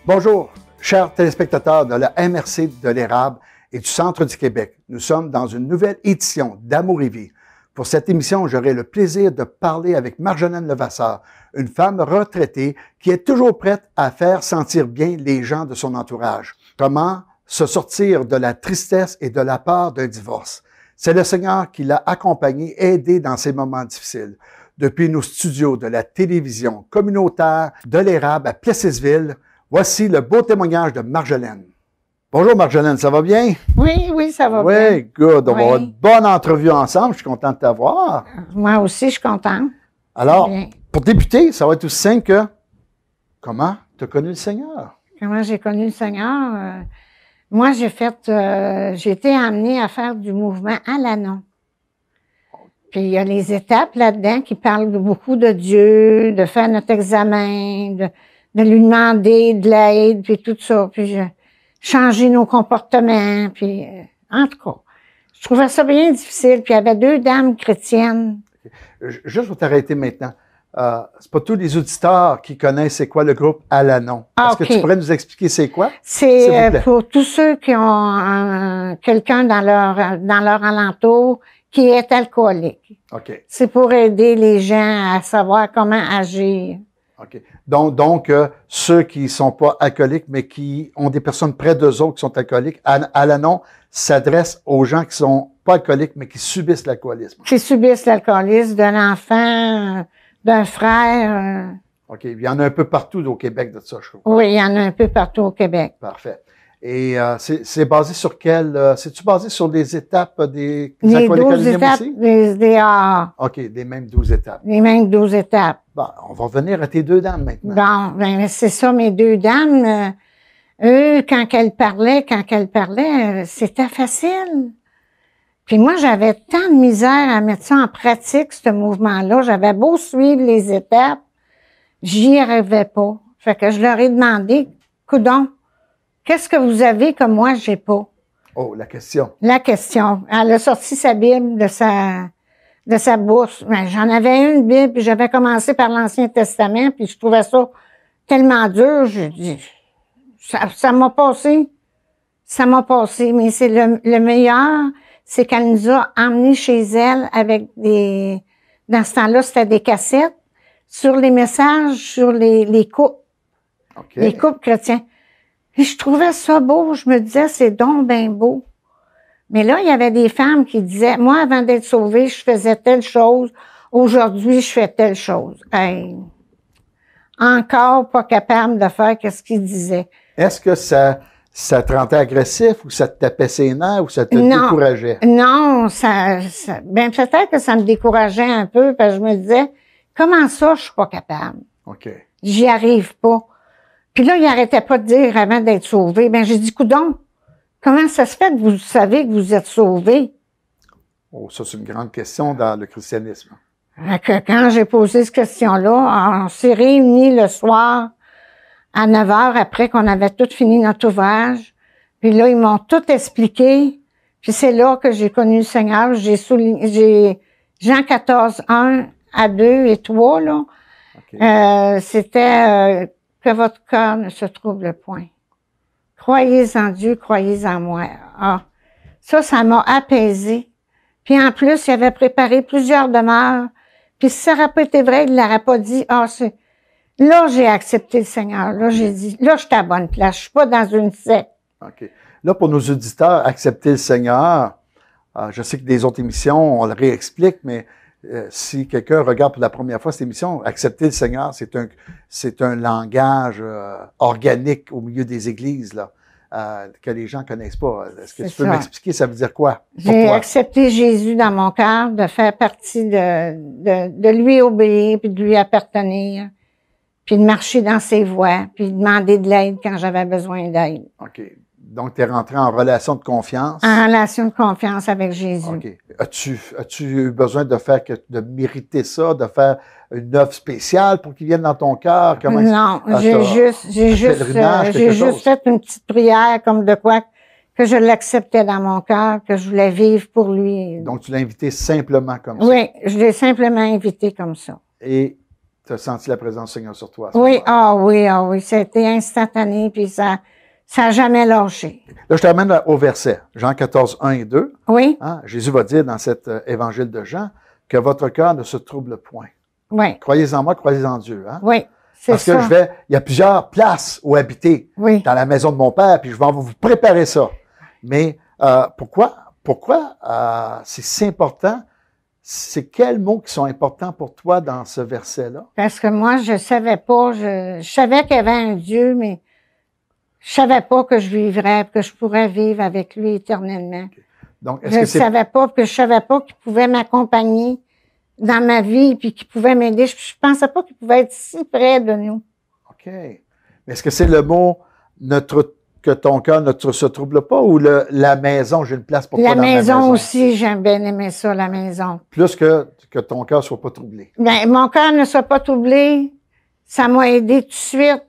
Bonjour, chers téléspectateurs de la MRC de l'Érable et du Centre du Québec. Nous sommes dans une nouvelle édition d'Amour et Vie. Pour cette émission, j'aurai le plaisir de parler avec Marjolaine Levasseur, une femme retraitée qui est toujours prête à faire sentir bien les gens de son entourage. Comment se sortir de la tristesse et de la peur d'un divorce. C'est le Seigneur qui l'a accompagnée, aidée dans ces moments difficiles. Depuis nos studios de la télévision communautaire de l'Érable à Plessisville, voici le beau témoignage de Marjolaine. Bonjour Marjolaine, ça va bien? Oui, ça va bien. Oui, good. On va avoir une bonne entrevue ensemble. Je suis content de t'avoir. Moi aussi, je suis contente. Alors, pour débuter, ça va être aussi simple que comment tu as connu le Seigneur? Comment j'ai connu le Seigneur? Moi, j'ai été amenée à faire du mouvement Al-Anon. Puis il y a les étapes là-dedans qui parlent beaucoup de Dieu, de faire notre examen, de lui demander de l'aide, puis tout ça. Puis changer nos comportements, puis en tout cas, je trouvais ça bien difficile. Puis il y avait deux dames chrétiennes. Juste pour t'arrêter maintenant, c'est pas tous les auditeurs qui connaissent c'est quoi le groupe Al-Anon. Est-ce que tu pourrais nous expliquer c'est quoi? C'est pour tous ceux qui ont quelqu'un dans leur alentour qui est alcoolique. OK. C'est pour aider les gens à savoir comment agir. OK. Donc ceux qui sont pas alcooliques, mais qui ont des personnes près d'eux autres qui sont alcooliques, Al-Anon s'adresse aux gens qui sont pas alcooliques, mais qui subissent l'alcoolisme. Qui subissent l'alcoolisme d'un enfant, d'un frère. OK. Il y en a un peu partout au Québec de ça, je crois. Oui, il y en a un peu partout au Québec. Parfait. Et c'est basé sur c'est-tu basé sur les étapes des les alcooliques 12 étapes aussi? des A. OK, des mêmes 12 étapes. Les mêmes 12 étapes. Bon, on va revenir à tes deux dames maintenant. Bon, ben c'est ça, mes deux dames, eux, quand elles parlaient, c'était facile. Puis moi, j'avais tant de misère à mettre ça en pratique, ce mouvement-là. J'avais beau suivre les étapes, j'y arrivais pas. Fait que je leur ai demandé, coudonc, qu'est-ce que vous avez que moi, j'ai pas? Oh, la question. La question. Elle a sorti sa Bible de sa bourse. Ben, j'en avais une Bible, puis j'avais commencé par l'Ancien Testament, puis je trouvais ça tellement dur. Je dis, ça m'a passé. Ça m'a passé. Mais c'est le meilleur, c'est qu'elle nous a emmenés chez elle avec dans ce temps-là, c'était des cassettes sur les messages, sur les couples. Okay. Les couples chrétiens. Et je trouvais ça beau. Je me disais, c'est donc bien beau. Mais là, il y avait des femmes qui disaient, moi, avant d'être sauvée, je faisais telle chose. Aujourd'hui, je fais telle chose. Hey, encore pas capable de faire ce qu'ils disaient. Est-ce que ça te rendait agressif ou ça te tapait ses nerfs ou ça te décourageait? Non, ben peut-être que ça me décourageait un peu parce que je me disais, comment ça, je suis pas capable? OK. J'y arrive pas. Puis là, il arrêtait pas de dire avant d'être sauvé. Ben, j'ai dit, coudonc, comment ça se fait que vous savez que vous êtes sauvé? Oh, ça, c'est une grande question dans le christianisme. Quand j'ai posé cette question-là, on s'est réunis le soir à 9h après qu'on avait tout fini notre ouvrage. Puis là, ils m'ont tout expliqué. Puis c'est là que j'ai connu le Seigneur. J'ai Jean 14, 1 à 2 et 3, là. Okay. C'était que votre cœur ne se trouble point. Croyez en Dieu, croyez en moi. Ah, ça m'a apaisé. Puis en plus, il avait préparé plusieurs demeures. Puis si ça n'aurait pas été vrai, il l'aurait pas dit. Ah, là, j'ai accepté le Seigneur. Là, j'ai dit, là, je suis à la bonne place. Je suis pas dans une secte. OK. Là, pour nos auditeurs, accepter le Seigneur, je sais que des autres émissions, on le réexplique, mais si quelqu'un regarde pour la première fois cette émission, accepter le Seigneur, c'est un langage organique au milieu des églises là, que les gens connaissent pas. Est-ce que tu peux m'expliquer ça veut dire quoi? J'ai accepté Jésus dans mon cœur, de faire partie de lui obéir, puis de lui appartenir, puis de marcher dans ses voies, puis de demander de l'aide quand j'avais besoin d'aide. OK. Donc, tu es rentré en relation de confiance. En relation de confiance avec Jésus. OK. As-tu eu besoin de mériter ça, de faire une œuvre spéciale pour qu'il vienne dans ton cœur? Non, j'ai juste fait une petite prière comme de quoi que je l'acceptais dans mon cœur, que je voulais vivre pour lui. Donc, tu l'as invité simplement comme ça? Oui, je l'ai simplement invité comme ça. Et tu as senti la présence du Seigneur sur toi. Oui, ah oui, c'était instantané, puis ça a jamais lâché. Là, je t'amène au verset, Jean 14, 1 et 2. Oui, Hein? Jésus va dire dans cet évangile de Jean que votre cœur ne se trouble point. oui, Croyez en moi, croyez en Dieu. Hein? oui, c'est Parce que ça. il y a plusieurs places où habiter Oui. dans la maison de mon père, puis je vais vous préparer ça. Mais pourquoi c'est si important? C'est quels mots qui sont importants pour toi dans ce verset-là? Parce que moi, je savais pas, je savais qu'il y avait un Dieu, mais je savais pas que je vivrais, que je pourrais vivre avec lui éternellement. Donc, Je ne savais pas, puis je savais pas qu'il pouvait m'accompagner dans ma vie, puis qu'il pouvait m'aider. Je pensais pas qu'il pouvait être si près de nous. OK. Mais est-ce que c'est le mot que ton cœur ne se trouble pas ou la maison, j'ai une place pour toi La dans ma maison? maison aussi, j'aime bien aimer ça, la maison. Plus que ton cœur soit pas troublé. Ben, mon cœur ne soit pas troublé, ça m'a aidé tout de suite.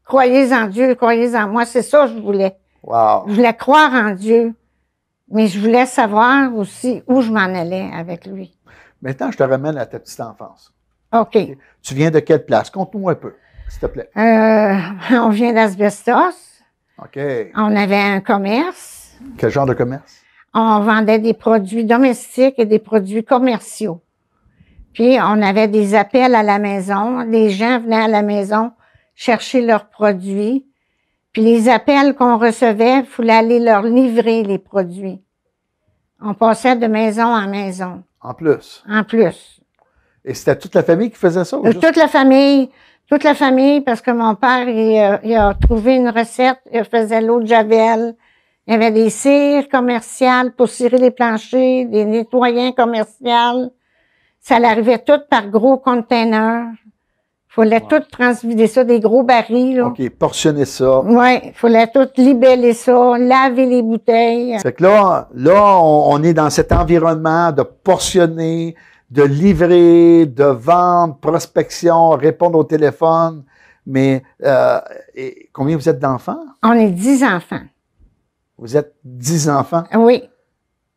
Croyez en Dieu, croyez en moi, c'est ça que je voulais. Wow. Je voulais croire en Dieu, mais je voulais savoir aussi où je m'en allais avec lui. Maintenant, je te ramène à ta petite enfance. OK. Tu viens de quelle place? Conte-nous un peu, s'il te plaît. On vient d'Asbestos. OK. On avait un commerce. Quel genre de commerce? On vendait des produits domestiques et des produits commerciaux. Puis, on avait des appels à la maison. Les gens venaient à la maison chercher leurs produits. Puis, les appels qu'on recevait, il fallait aller leur livrer les produits. On passait de maison en maison. En plus. En plus. Et c'était toute la famille qui faisait ça? Ou juste... Toute la famille, parce que mon père, il a trouvé une recette, il faisait l'eau de Javel. Il y avait des cires commerciales pour cirer les planchers, des nettoyants commerciaux. Ça arrivait tout par gros containers. Il fallait tout transvider ça, des gros barils, là. OK, portionner ça. Oui, il fallait tout libeller ça, laver les bouteilles. C'est que là, on est dans cet environnement de portionner, de livrer, de vendre, prospection, répondre au téléphone. Mais combien vous êtes d'enfants? On est 10 enfants. Vous êtes 10 enfants? Oui.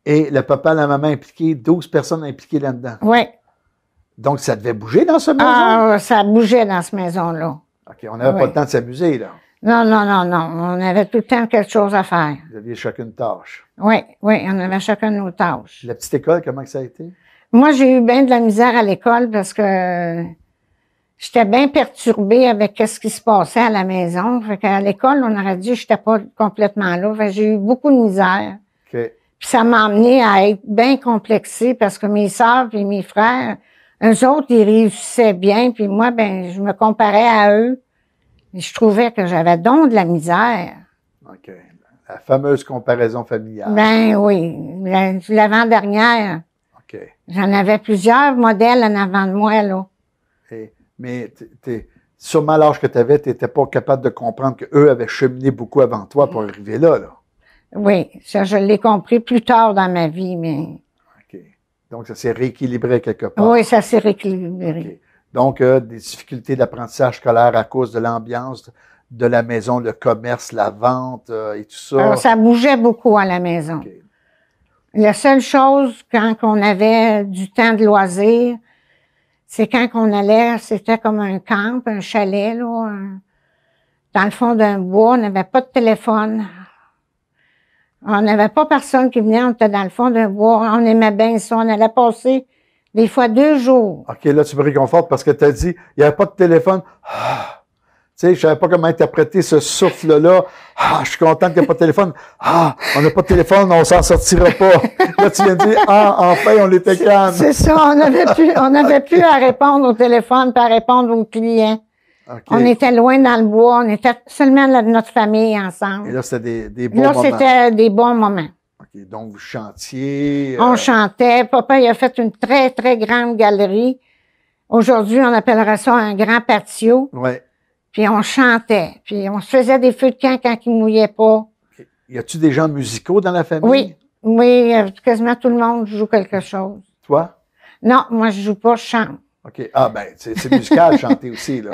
Et le papa et la maman impliqués, 12 personnes impliquées là-dedans. Oui. Donc, ça devait bouger dans cette maison? Ah, ça bougeait dans cette maison-là. OK, on n'avait pas le temps de s'amuser, là. Non. On avait tout le temps quelque chose à faire. Vous aviez chacun une tâche. Oui, on avait chacun nos tâches. La petite école, comment ça a été? Moi, j'ai eu bien de la misère à l'école parce que j'étais bien perturbée avec ce qui se passait à la maison. Fait qu'à l'école, on aurait dit que j'étais pas complètement là. Fait que j'ai eu beaucoup de misère. OK. Puis ça m'a amené à être bien complexée parce que mes sœurs et mes frères, eux autres, ils réussissaient bien. Puis moi, ben, je me comparais à eux. Et je trouvais que j'avais donc de la misère. OK. La fameuse comparaison familiale. Ben oui. L'avant-dernière. OK. J'en avais plusieurs modèles en avant de moi, là. Mais sûrement à l'âge que tu avais, tu n'étais pas capable de comprendre qu'eux avaient cheminé beaucoup avant toi pour arriver là. Oui, ça, je l'ai compris plus tard dans ma vie, mais... OK. Donc, ça s'est rééquilibré quelque part. Oui, ça s'est rééquilibré. Okay. Donc, des difficultés d'apprentissage scolaire à cause de l'ambiance de la maison, le commerce, la vente et tout ça. Alors, ça bougeait beaucoup à la maison. Okay. La seule chose, quand on avait du temps de loisir, c'est quand on allait, c'était comme un camp, un chalet, là, dans le fond d'un bois, on n'avait pas de téléphone. On n'avait pas personne qui venait, on était dans le fond d'un bois, on aimait bien ça, on allait passer des fois 2 jours. OK, là, tu me réconfortes parce que tu as dit, il n'y avait pas de téléphone. Ah, tu sais, je savais pas comment interpréter ce souffle-là. Ah, je suis content qu'il n'y ait pas de téléphone. Ah, on n'a pas de téléphone, on s'en sortira pas. Là, tu viens de dire, ah, enfin, on était calme. C'est ça, on n'avait plus à répondre au téléphone, puis à répondre aux clients. Okay. On était loin dans le bois, on était seulement notre famille ensemble. Et là, c'était des bons moments. Là, c'était des bons moments. OK, donc vous chantiez. On chantait. Papa, il a fait une très, très grande galerie. Aujourd'hui, on appellerait ça un grand patio. Ouais. Puis on chantait. Puis on se faisait des feux de camp quand il ne mouillait pas. Y a-tu des gens musicaux dans la famille? Oui, quasiment tout le monde joue quelque chose. Toi? Non, moi je joue pas, je chante. OK. Ah ben, c'est musical, chanter aussi, là.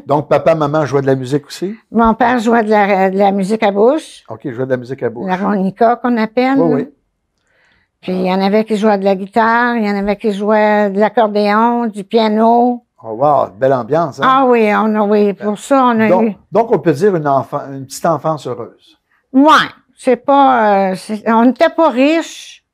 Donc, papa, maman jouaient de la musique aussi? Mon père jouait de la musique à bouche. OK, jouait de la musique à bouche. L'harmonica qu'on appelle. Oui. Puis il y en avait qui jouaient de la guitare, il y en avait qui jouaient de l'accordéon, du piano. Oh, wow, belle ambiance, hein? Ah oui, oui, pour ça, on a eu. Donc, on peut dire une petite enfance heureuse. Ouais, c'est pas, on n'était pas riches,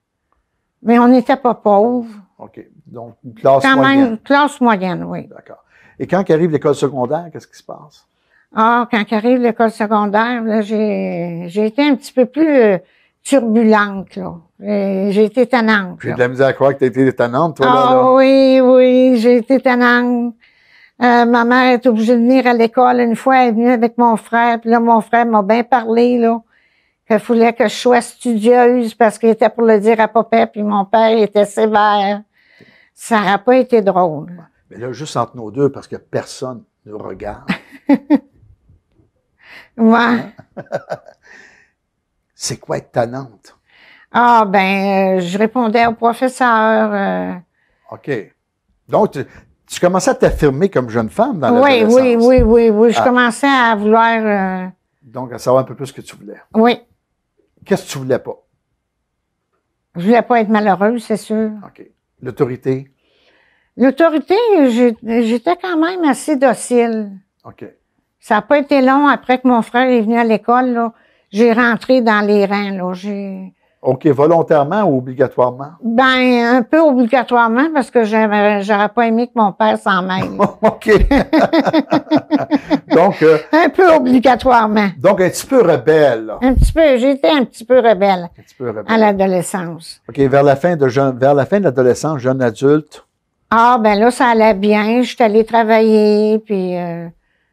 mais on n'était pas pauvres. OK. Donc, une classe Quand moyenne. même, classe moyenne, oui. D'accord. Et quand arrive l'école secondaire, qu'est-ce qui se passe? Ah, quand arrive l'école secondaire, là, j'ai été un petit peu plus turbulente, là. J'ai été tannante. J'ai de la misère à croire que tu as été étonnante, toi, Ah là. oui, oui, j'ai été tannante. Ma mère est obligée de venir à l'école une fois, elle est venue avec mon frère, puis là, mon frère m'a bien parlé, là, qu'il fallait que je sois studieuse parce qu'il était pour le dire à papa, puis mon père était sévère. Ça n'aurait pas été drôle. Mais là, juste entre nos deux, parce que personne ne regarde. Ouais. C'est quoi être tannante? Ah, ben, je répondais au professeur. OK. Donc, tu commençais à t'affirmer comme jeune femme dans Oui, l'adolescence. oui. Je commençais à vouloir. Donc, à savoir un peu plus ce que tu voulais. Oui. Qu'est-ce que tu voulais pas? Je voulais pas être malheureuse, c'est sûr. OK. L'autorité? L'autorité, j'étais quand même assez docile. OK. Ça n'a pas été long après que mon frère est venu à l'école, là. J'ai rentré dans les rangs, là. OK. Volontairement ou obligatoirement? Ben, un peu obligatoirement parce que j'aurais pas aimé que mon père s'en mêle. OK. Donc, Un peu obligatoirement. donc, un petit peu rebelle, là. Un petit peu, j'étais un petit peu rebelle Un petit peu rebelle. à l'adolescence. OK. Vers la fin de l'adolescence, jeune adulte. Ah, ben là, ça allait bien. J'étais allée travailler, puis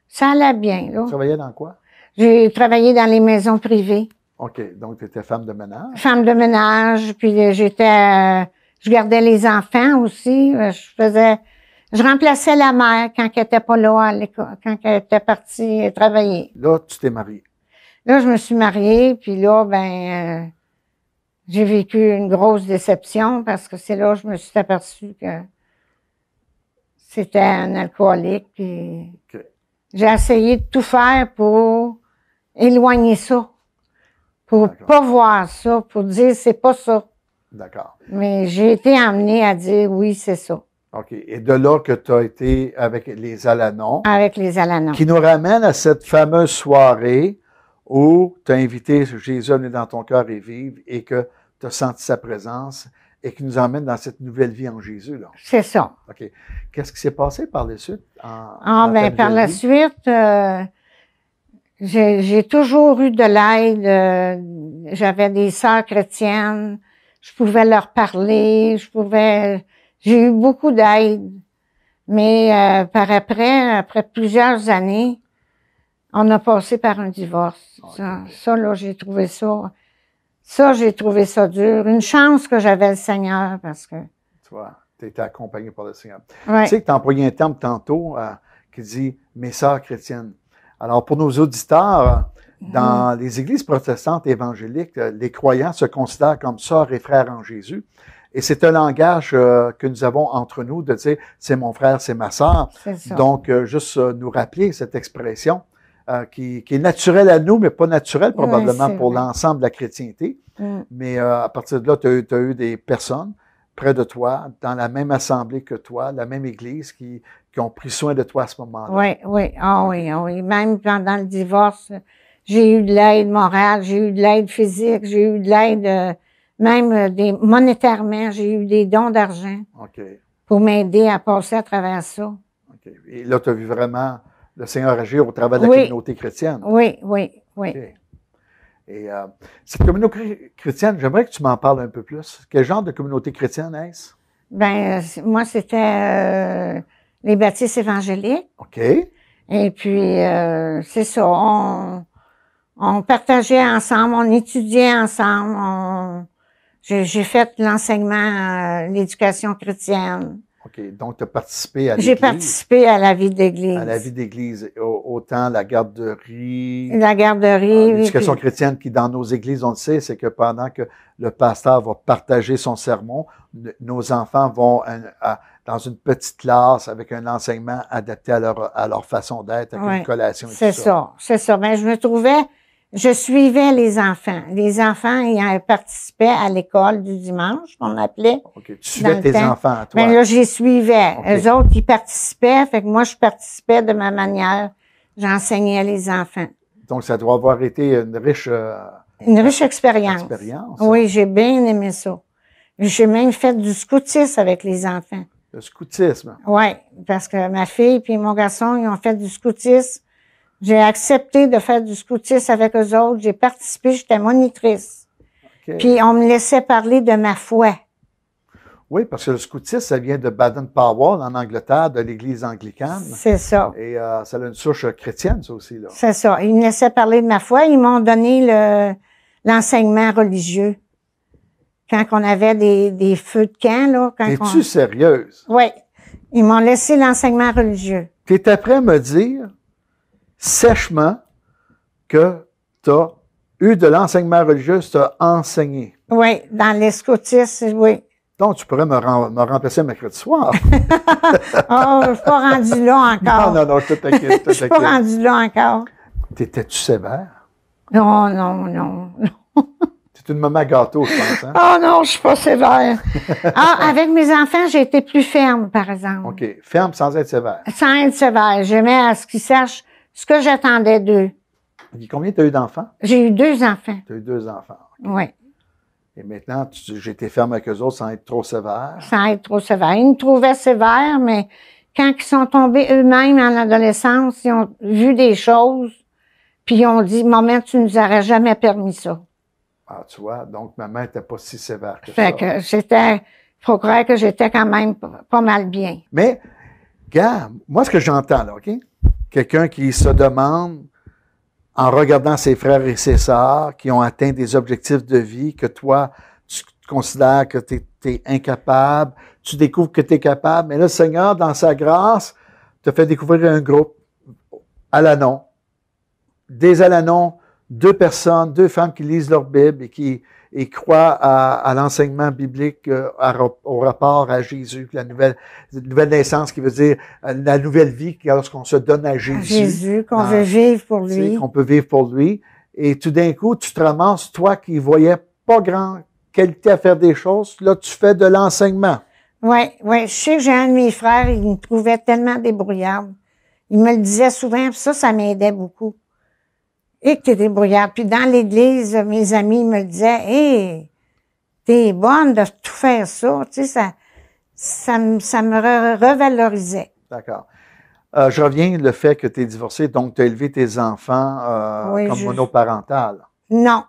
ça allait bien, là. Tu travaillais dans quoi? J'ai travaillé dans les maisons privées. OK. Donc, tu étais femme de ménage. Femme de ménage, puis je gardais les enfants aussi. Je remplaçais la mère quand elle était pas là à l'école, quand elle était partie travailler. Là, tu t'es mariée. Là, je me suis mariée, puis là, ben, j'ai vécu une grosse déception parce que c'est là que je me suis aperçue que c'était un alcoolique, puis OK. j'ai essayé de tout faire pour éloigner ça, pour D'accord. pas voir ça, pour dire c'est pas ça. D'accord. Mais j'ai été amenée à dire oui, c'est ça, OK. Et de là que tu as été avec les Alanons, avec les Alanons. qui nous ramène à cette fameuse soirée où tu as invité Jésus à venir dans ton cœur et vivre et que tu as senti sa présence et qui nous emmène dans cette nouvelle vie en Jésus, là. C'est ça. OK. Qu'est-ce qui s'est passé par la suite? Ah, dans ben, ta par nouvelle la vie? suite, j'ai toujours eu de l'aide. J'avais des sœurs chrétiennes. Je pouvais leur parler. J'ai eu beaucoup d'aide. Mais par après plusieurs années, on a passé par un divorce. OK. Ça, là, j'ai trouvé ça dur. Une chance que j'avais le Seigneur parce que. Tu vois, tu étais accompagné par le Seigneur. Ouais. Tu sais que tu as employé un terme tantôt qui dit « mes sœurs chrétiennes ». Alors, pour nos auditeurs, dans les églises protestantes évangéliques, les croyants se considèrent comme sœurs et frères en Jésus. Et c'est un langage que nous avons entre nous de dire « c'est mon frère, c'est ma sœur ». C'est ça. Donc, juste nous rappeler cette expression qui est naturelle à nous, mais pas naturelle probablement c'est pour vrai. l'ensemble de la chrétienté. Mm. Mais à partir de là, tu as eu des personnes près de toi, dans la même assemblée que toi, la même église, qui ont pris soin de toi à ce moment-là. Oui, oui. Ah oui, ah oui. Même pendant le divorce, j'ai eu de l'aide morale, j'ai eu de l'aide physique, j'ai eu de l'aide monétairement, j'ai eu des dons d'argent OK. pour m'aider à passer à travers ça. OK. Et là, tu as vu vraiment le Seigneur agir au travers de la Oui. communauté chrétienne. Oui, oui, oui. OK. Et cette communauté chrétienne, j'aimerais que tu m'en parles un peu plus. Quel genre de communauté chrétienne est-ce? Ben, moi, c'était les baptistes évangéliques. OK. Et puis, c'est ça, on partageait ensemble, on étudiait ensemble, j'ai fait l'enseignement, l'éducation chrétienne. OK. Donc, tu as participé à l'église. J'ai participé à la vie d'église. À la vie d'église. Autant la garderie. La garderie. L'éducation puis- chrétienne qui, dans nos églises, on le sait, c'est que pendant que le pasteur va partager son sermon, nos enfants vont dans une petite classe avec un enseignement adapté à leur façon d'être, avec Ouais. une collation et C'est tout ça. ça, c'est ça. Ben, je me trouvais Je suivais les enfants. Les enfants, ils participaient à l'école du dimanche, qu'on appelait. OK. Tu suivais tes enfants, toi. Ben là, j'y suivais. Okay. Eux autres, ils participaient. Fait que moi, je participais de ma manière. J'enseignais les enfants. Donc, ça doit avoir été une riche expérience. Oui, j'ai bien aimé ça. J'ai même fait du scoutisme avec les enfants. Le scoutisme? Oui, parce que ma fille et mon garçon, ils ont fait du scoutisme. J'ai accepté de faire du scoutisme avec eux autres. J'ai participé, j'étais monitrice. Okay. Puis, on me laissait parler de ma foi. Oui, parce que le scoutisme, ça vient de Baden-Powell, en Angleterre, de l'Église anglicane. C'est ça. Et ça a une souche chrétienne, ça aussi, là. C'est ça. Ils me laissaient parler de ma foi. Ils m'ont donné l'enseignement religieux. Quand on avait des feux de camp, là. Es-tu sérieuse? Oui. Ils m'ont laissé l'enseignement religieux. Tu étais prêt à me dire, sèchement, que tu as eu de l'enseignement religieux, tu as enseigné. Oui, dans les scoutismes, oui. Donc, tu pourrais me remplacer mercredi soir. Oh, je suis pas rendu là encore. Non, je te taquine. Je suis pas rendu là encore. T'étais-tu sévère? Non. C'est une maman gâteau, je pense. Hein? Oh non, je suis pas sévère. Avec mes enfants, j'ai été plus ferme, par exemple. OK. Ferme sans être sévère. Sans être sévère. J'aimais à ce qu'ils sachent ce que j'attendais d'eux. Et combien tu as eu d'enfants? J'ai eu 2 enfants. Tu as eu 2 enfants. Okay. Oui. Et maintenant, j'ai été ferme avec eux autres sans être trop sévère. Sans être trop sévère. Ils me trouvaient sévère, mais quand ils sont tombés eux-mêmes en adolescence, ils ont vu des choses, puis ils ont dit, maman, tu nous aurais jamais permis ça. Ah, tu vois, donc maman n'était pas si sévère que ça. Fait que faut croire que j'étais quand même pas mal bien. Mais, gars, moi, ce que j'entends, là, OK? Quelqu'un qui se demande, en regardant ses frères et ses sœurs qui ont atteint des objectifs de vie, que toi, tu considères que tu es incapable, tu découvres que tu es capable, mais là, le Seigneur, dans sa grâce, te fait découvrir un groupe, Al-Anon, des Al-Anon, 2 personnes, 2 femmes qui lisent leur Bible et qui croient à l'enseignement biblique, au rapport à Jésus, la nouvelle naissance, qui veut dire la nouvelle vie lorsqu'on se donne à Jésus. Jésus, qu'on veut vivre pour lui. Qu'on peut vivre pour lui. Et tout d'un coup, tu te ramasses, toi qui voyais pas grand qualité à faire des choses, là, tu fais de l'enseignement. Oui. Je sais que j'ai un de mes frères, il me trouvait tellement débrouillarde. Il me le disait souvent, puis ça m'aidait beaucoup. Et que t'es débrouillarde. Puis dans l'église, mes amis me le disaient, « Hey, t'es bonne de tout faire ça. » Tu sais, ça me revalorisait. D'accord. Je reviens le fait que tu es divorcée, donc tu as élevé tes enfants comme monoparental. Non.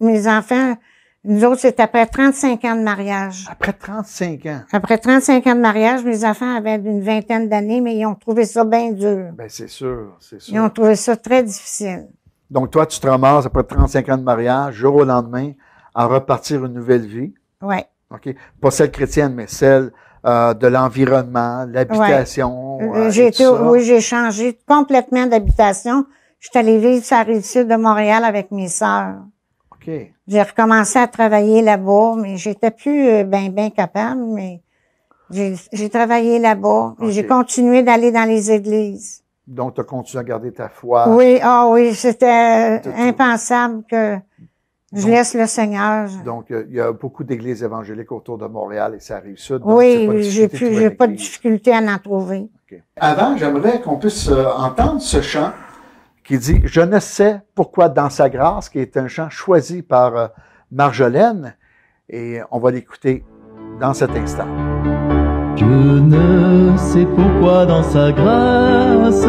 Mes enfants, nous autres, c'est après 35 ans de mariage. Après 35 ans? Après 35 ans de mariage, mes enfants avaient une vingtaine d'années, mais ils ont trouvé ça bien dur. Bien, c'est sûr. Ils ont trouvé ça très difficile. Donc, toi, tu te ramasses après 35 ans de mariage, jour au lendemain, à repartir une nouvelle vie. Oui. OK. Pas celle chrétienne, mais celle de l'environnement, l'habitation. Ouais. J'ai changé complètement d'habitation. Je suis allée vivre sur la Rive-Sud de Montréal avec mes sœurs. OK. J'ai recommencé à travailler là-bas, mais j'étais plus bien capable, mais j'ai travaillé là-bas. Okay. Et j'ai continué d'aller dans les églises. Donc, tu as continué à garder ta foi. Oui, c'était impensable que je laisse le Seigneur. Donc, il y a beaucoup d'églises évangéliques autour de Montréal et ça Rive-Sud. Oui, j'ai pas de difficulté à en trouver. Okay. Avant, j'aimerais qu'on puisse entendre ce chant qui dit « Je ne sais pourquoi dans sa grâce », qui est un chant choisi par Marjolaine. Et on va l'écouter dans cet instant. Je ne sais pourquoi dans sa grâce,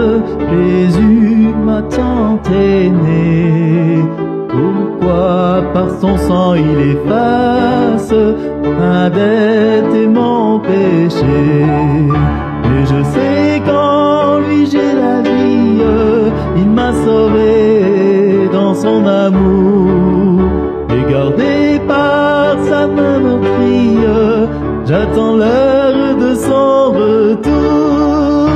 Jésus m'a tant aimé. Pourquoi par son sang il efface ma dette et mon péché. Et je sais qu'en lui j'ai la vie, il m'a sauvé dans son amour. Et gardé par sa main meurtrie, j'attends l'heure de son retour.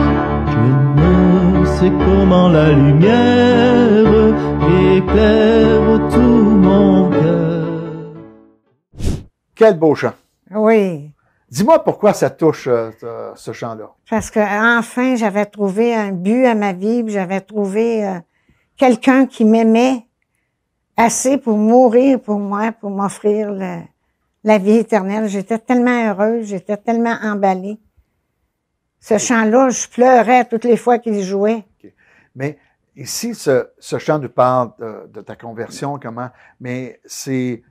Je ne sais comment la lumière éclaire tout mon cœur. Quel beau chant. Oui. Dis-moi pourquoi ça touche ce chant-là. Parce que enfin j'avais trouvé un but à ma vie, j'avais trouvé quelqu'un qui m'aimait assez pour mourir pour moi, pour m'offrir la vie éternelle. J'étais tellement heureuse, j'étais tellement emballée. Ce chant-là, je pleurais toutes les fois qu'il jouait. Okay. Mais ici, ce chant nous parle de ta conversion, comment, mais c'est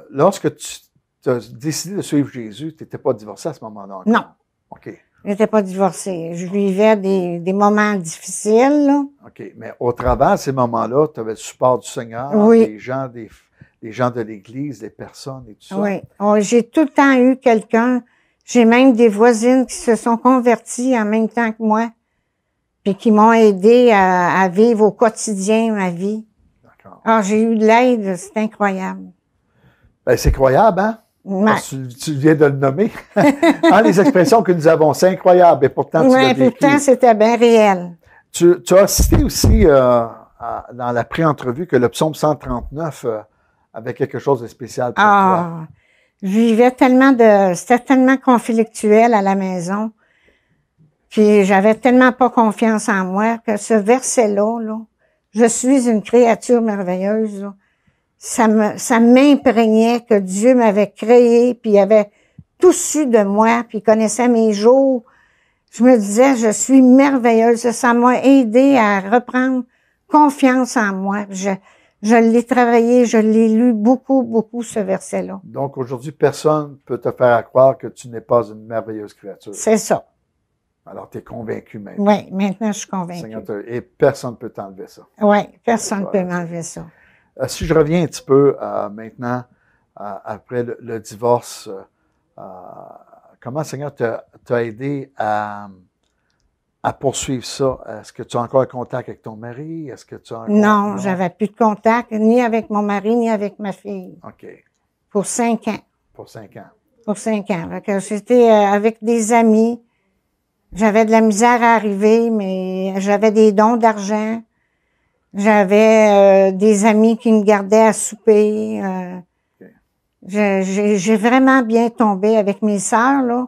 lorsque tu as décidé de suivre Jésus, tu n'étais pas divorcé à ce moment-là encore? Non. OK. Je n'étais pas divorcée. Je vivais des moments difficiles, là. OK. Mais au travers de ces moments-là, tu avais le support du Seigneur, Oui. des gens de l'Église, des personnes et tout ça. Oui. Oh, j'ai tout le temps eu quelqu'un. J'ai même des voisines qui se sont converties en même temps que moi, puis qui m'ont aidé à vivre au quotidien ma vie. D'accord. Alors, j'ai eu de l'aide, c'est incroyable. Ben, c'est croyable, hein? Ouais. Parce que tu viens de le nommer. Hein, les expressions que nous avons, c'est incroyable. Et pourtant, tu l'as Oui, vécu. pourtant, c'était bien réel. Tu as cité aussi dans la pré-entrevue que le psaume 139 avait quelque chose de spécial pour toi. Ah, je vivais c'était tellement conflictuel à la maison. Puis j'avais tellement pas confiance en moi que ce verset-là, là, je suis une créature merveilleuse, là, ça m'imprégnait que Dieu m'avait créé, puis il avait tout su de moi, puis il connaissait mes jours. Je me disais, je suis merveilleuse. Ça m'a aidé à reprendre confiance en moi. Je l'ai travaillé, je l'ai lu beaucoup, beaucoup, ce verset-là. Donc, aujourd'hui, personne ne peut te faire croire que tu n'es pas une merveilleuse créature. C'est ça. Alors, tu es convaincu maintenant. Oui, maintenant, je suis convaincue. Seigneur, et personne ne peut t'enlever ça. Oui, personne ne peut m'enlever ça. Si je reviens un petit peu maintenant, après le divorce, comment, Seigneur, t'a aidé à poursuivre ça? Est-ce que tu as encore contact avec ton mari? Est-ce que tu as encore... Non, j'avais plus de contact, ni avec mon mari, ni avec ma fille. OK. Pour 5 ans. Pour 5 ans. Pour 5 ans. J'étais avec des amis. J'avais de la misère à arriver, mais j'avais des dons d'argent. J'avais des amis qui me gardaient à souper. Okay. J'ai vraiment bien tombé avec mes sœurs, là.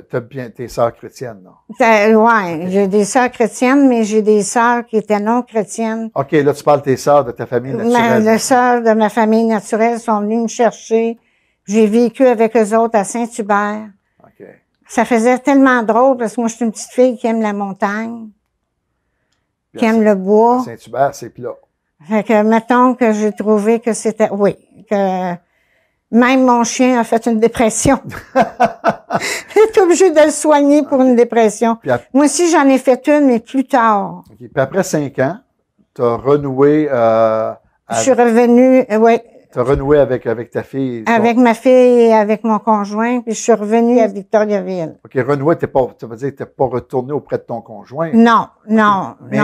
T'as bien tes sœurs chrétiennes, non? Ouais, Okay. J'ai des sœurs chrétiennes, mais j'ai des sœurs qui étaient non chrétiennes. OK, là, tu parles de tes sœurs de ta famille naturelle. Les sœurs de ma famille naturelle sont venues me chercher. J'ai vécu avec eux autres à Saint-Hubert. OK. Ça faisait tellement drôle parce que moi, je suis une petite fille qui aime la montagne, qui aime le bois. Saint-Hubert, c'est plat. Fait que, mettons que j'ai trouvé que c'était, oui, que même mon chien a fait une dépression. J'étais obligée de le soigner pour une dépression. Moi aussi, j'en ai fait une, mais plus tard. Okay. Puis après 5 ans, tu as renoué... Je suis revenue, oui. Tu as renoué avec ta fille? Avec ma fille et avec mon conjoint, puis je suis revenue à Victoriaville. OK, renoué, ça veut dire que tu n'es pas retourné auprès de ton conjoint? Non, non. Mais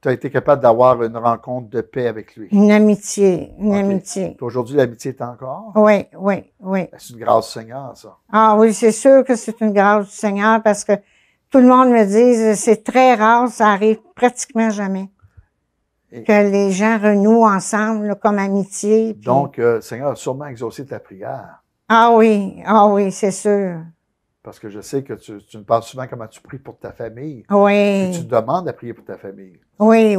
tu as été capable d'avoir une rencontre de paix avec lui? Une amitié, Okay. amitié. Puis aujourd'hui, l'amitié est encore? Oui, oui, oui. C'est une grâce du Seigneur, ça. Ah oui, c'est sûr que c'est une grâce du Seigneur parce que tout le monde me dit, c'est très rare, ça arrive pratiquement jamais. Que les gens renouent ensemble là, comme amitié. Puis... Donc, le Seigneur a sûrement exaucé ta prière. Ah oui, c'est sûr. Parce que je sais que tu me parles souvent comment tu pries pour ta famille. Oui. Et tu demandes à prier pour ta famille. Oui.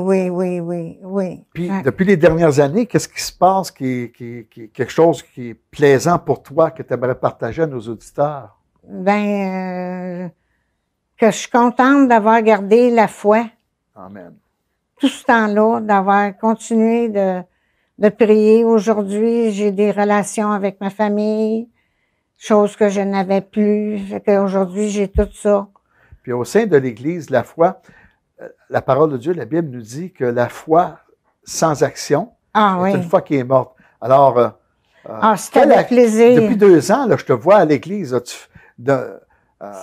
Puis, depuis les dernières années, qu'est-ce qui se passe qui quelque chose qui est plaisant pour toi, que tu aimerais partager à nos auditeurs? Que je suis contente d'avoir gardé la foi. Amen. Tout ce temps-là, d'avoir continué de prier. Aujourd'hui, j'ai des relations avec ma famille, chose que je n'avais plus. Fait qu'aujourd'hui, j'ai tout ça. Puis au sein de l'Église, la foi, la parole de Dieu, la Bible nous dit que la foi sans action est une foi qui est morte. Alors, c'est avec plaisir. Depuis 2 ans, là, je te vois à l'Église.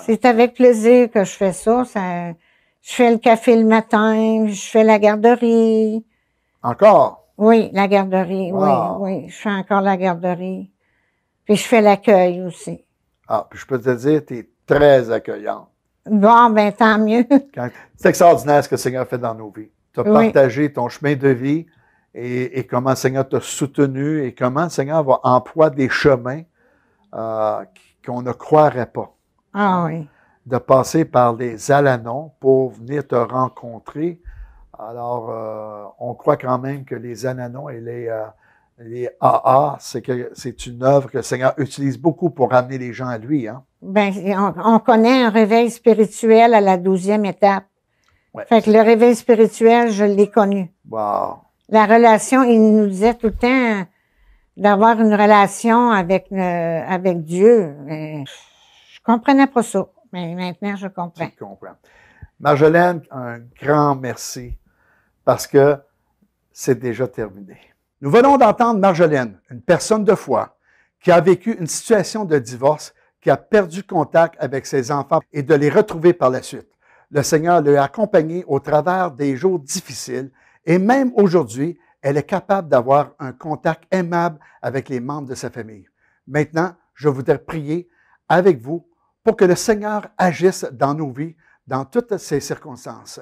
C'est avec plaisir que je fais ça. Je fais le café le matin, je fais la garderie. Encore? Oui, la garderie, wow. oui. Je fais encore la garderie. Puis je fais l'accueil aussi. Ah, puis je peux te dire, tu es très accueillante. Bon, ben tant mieux. C'est extraordinaire ce que le Seigneur fait dans nos vies. Tu as partagé ton chemin de vie et comment le Seigneur t'a soutenu et comment le Seigneur va employer des chemins qu'on ne croirait pas. Ah oui. De passer par les Alanons pour venir te rencontrer Alors, on croit quand même que les ananas et les AA, c'est une œuvre que le Seigneur utilise beaucoup pour ramener les gens à lui. Hein? Ben, on connaît un réveil spirituel à la 12e étape. Ouais, Fait que le réveil spirituel, je l'ai connu. wow. La relation, il nous disait tout le temps d'avoir une relation avec Dieu. Mais je comprenais pas ça. Mais maintenant, je comprends. Je comprends. Marjolaine, un grand merci parce que c'est déjà terminé. Nous venons d'entendre Marjolaine, une personne de foi, qui a vécu une situation de divorce, qui a perdu contact avec ses enfants et de les retrouver par la suite. Le Seigneur l'a accompagnée au travers des jours difficiles et même aujourd'hui, elle est capable d'avoir un contact aimable avec les membres de sa famille. Maintenant, je voudrais prier avec vous pour que le Seigneur agisse dans nos vies, dans toutes ces circonstances.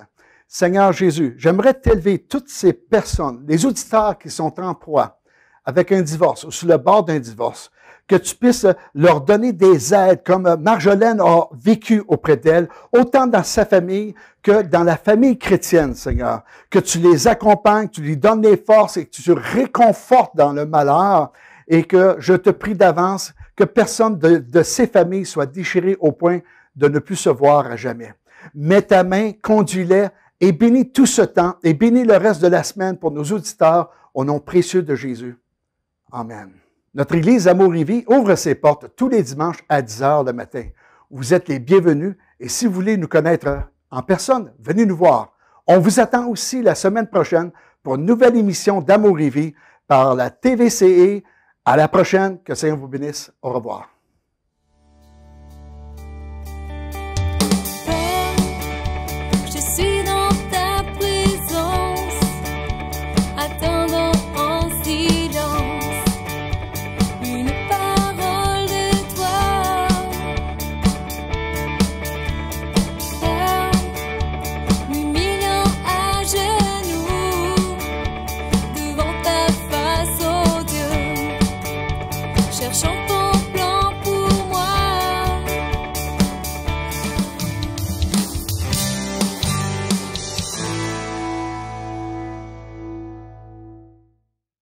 Seigneur Jésus, j'aimerais t'élever toutes ces personnes, les auditeurs qui sont en proie avec un divorce ou sur le bord d'un divorce, que tu puisses leur donner des aides comme Marjolaine a vécu auprès d'elle, autant dans sa famille que dans la famille chrétienne, Seigneur. Que tu les accompagnes, que tu lui donnes les forces et que tu te réconfortes dans le malheur et que je te prie d'avance que personne de ces familles soit déchiré au point de ne plus se voir à jamais. Mets ta main, conduis-les et bénis tout ce temps et bénis le reste de la semaine pour nos auditeurs au nom précieux de Jésus. Amen. Notre Église Amour et Vie ouvre ses portes tous les dimanches à 10 heures le matin. Vous êtes les bienvenus et si vous voulez nous connaître en personne, venez nous voir. On vous attend aussi la semaine prochaine pour une nouvelle émission d'Amour et Vie par la TVCE. À la prochaine, que le Seigneur vous bénisse. Au revoir.